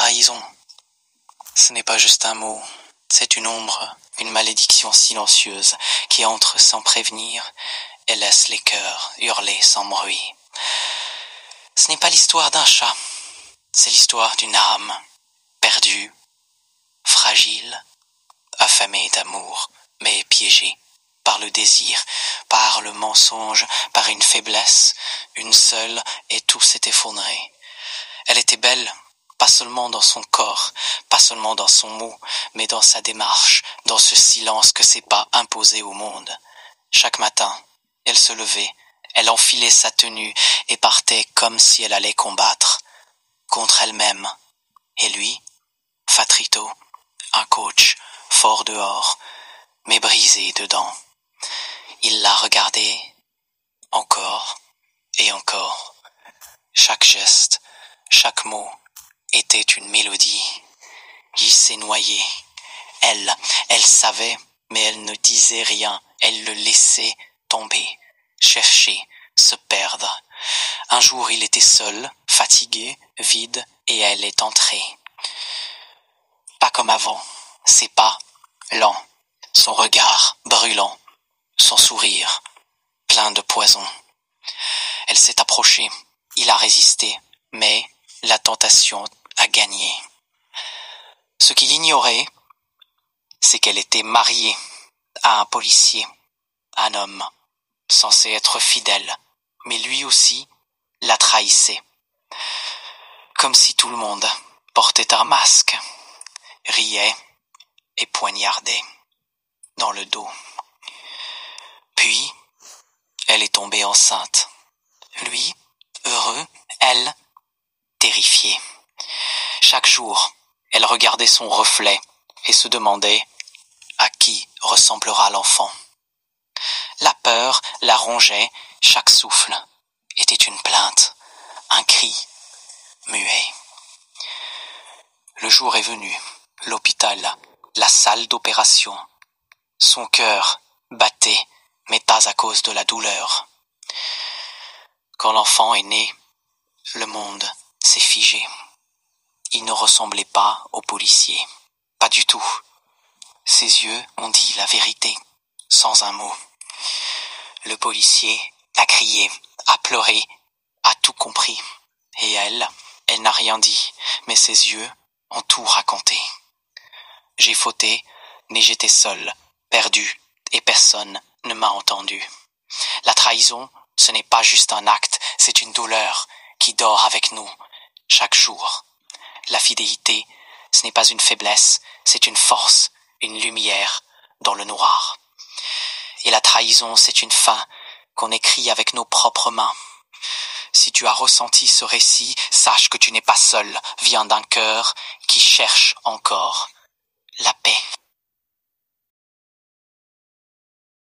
trahison. Ce n'est pas juste un mot, c'est une ombre, une malédiction silencieuse qui entre sans prévenir et laisse les cœurs hurler sans bruit. Ce n'est pas l'histoire d'un chat, c'est l'histoire d'une âme, perdue, fragile, affamée d'amour, mais piégée par le désir, par le mensonge, par une faiblesse, une seule, et tout s'est effondré. Elle était belle, pas seulement dans son corps, pas seulement dans son mot, mais dans sa démarche, dans ce silence que ses pas imposaient au monde. Chaque matin, elle se levait, elle enfilait sa tenue et partait comme si elle allait combattre contre elle-même. Et lui, Fatrito, un coach, fort dehors, mais brisé dedans. Il la regardait encore et encore. Chaque geste, chaque mot était une mélodie. Il s'est noyé. Elle savait, mais elle ne disait rien. Elle le laissait tomber, chercher, se perdre. Un jour, il était seul, fatigué, vide, et elle est entrée. Pas comme avant, ses pas lents, son regard brûlant, son sourire plein de poison. Elle s'est approchée, il a résisté, mais la tentation a gagné. Ce qu'il ignorait, c'est qu'elle était mariée à un policier, un homme censé être fidèle, mais lui aussi la trahissait. Comme si tout le monde portait un masque, riait et poignardait dans le dos. Puis, elle est tombée enceinte. Lui, heureux, elle, terrifiée. Chaque jour, elle regardait son reflet et se demandait à qui ressemblera l'enfant. La peur la rongeait, chaque souffle était une plainte, un cri muet. Le jour est venu, l'hôpital, la salle d'opération. Son cœur battait, mais pas à cause de la douleur. Quand l'enfant est né, le monde s'est figé. Il ne ressemblait pas au policier. Pas du tout. Ses yeux ont dit la vérité, sans un mot. Le policier a crié, a pleuré, a tout compris. Et elle n'a rien dit, mais ses yeux ont tout raconté. J'ai fauté, mais j'étais seul, perdu, et personne ne m'a entendu. La trahison, ce n'est pas juste un acte, c'est une douleur qui dort avec nous chaque jour. La fidélité, ce n'est pas une faiblesse, c'est une force, une lumière dans le noir. Et la trahison, c'est une fin qu'on écrit avec nos propres mains. Si tu as ressenti ce récit, sache que tu n'es pas seul, vient d'un cœur qui cherche encore la paix.